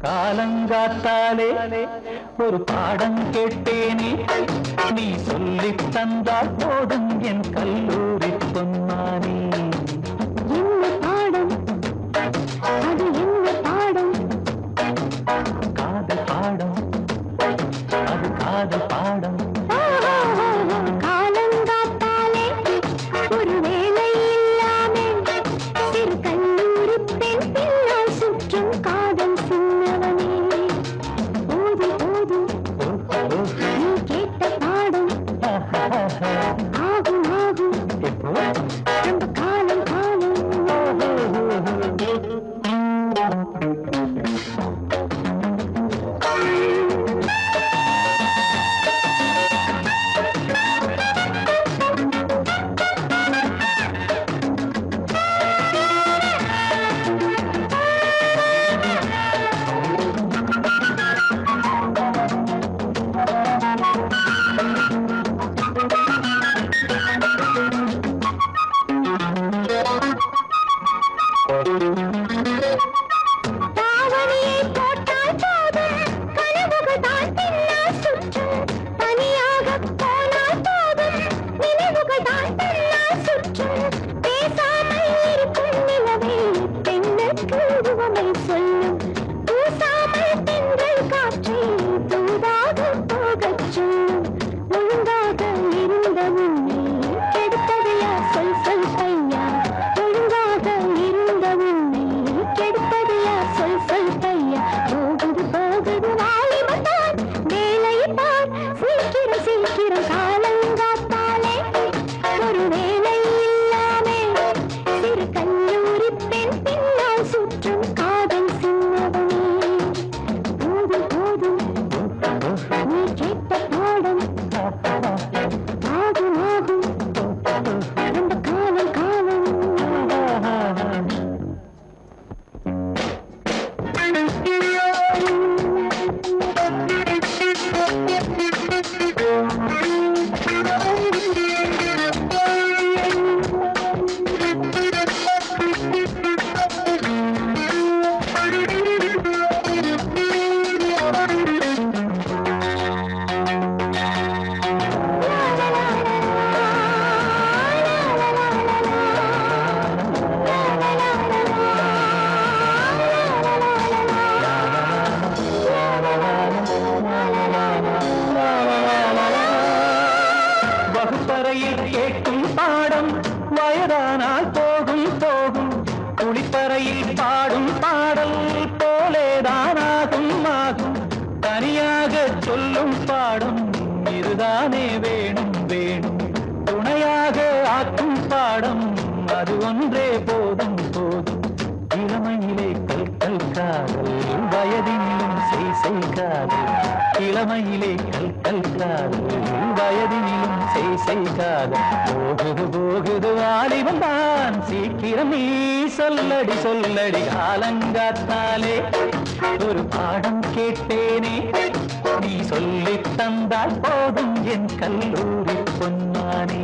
காலங்காத்தாலே ஒரு பாடம் கேட்டேனே, நீ சொல்லித் தந்தால் போதும் என் கல்லூரி பொன்மானே. என்ன பாடம்? அது என்ன பாடம்? காதல் பாடம், அது காதல் பாடம். காலங்காத்தாலே ஒரு வேலை இல்லாமே சிறு கல்லூரி பெண் பின்னால் சுற்றும் காதல் சின்னவனே. போது போது நீ கேட்ட பாடம் ஆகும் ஆகும் ரொம்ப காலம் காலம். தாவணியை போட்டால் போதும் கனவுகள் தான் பின்னால் சுற்றும். தனியாக போனால் போதும் நினைவுகள் தான் பின்னால் சுற்றும். பேசாமல் இருக்கும் நிலவே பெண்ணுக்கு உவமை சொல்லும். பூசாமல் தென்றல் காற்றை தூதாக போகச் சொல்லும். ஒழுங்காக இருந்த உன்னை கெடுத்ததையா சொல் சொல் பையா. ஒழுங்காக இருந்த உன்னை கெடுத்ததையா சொல் சொல் பையா. போகுது போகுது வாலிபம் தான் வேலையை பார். சீக்கிரம் சீக்கிரம் காலங்காத்தாலே ஒரு வேலை இல்லாமே சிறு கல்லூரி பெண் பின்னால் சுற்றும் காதல் சின்னவனே. போதும் போதும் நீ கேட்ட பாடம் ஆகும் ஆகும் ரொம்ப காலம் காலம். வகுப்பறையில் கேட்கும் பாடம் வயதானால் போகும் போகும். குளிப்பறையில் பாடும் பாடல் போலேதான் ஆகும் ஆகும். தனியாக சொல்லும் பாடம் இதுதானே வேணும் வேணும். துணையாக ஆக்கும் பாடம் அது ஒன்றே போதும் போதும். இளமையிலே கல் கல் காதல் வயதினிலும் செய் செய் காதல். இளமையிலே கல் கல் காதல் வயதினிலும் செய் செய் காதல். போகுது போகுது வாலிபம் தான் சீக்கிரம் நீ சொல்லடி சொல்லடி. காலங்காத்தாலே ஒரு பாடம் கேட்டேனே, நீ சொல்லித் தந்தால் போதும் என் கல்லூரி பொன்மானே.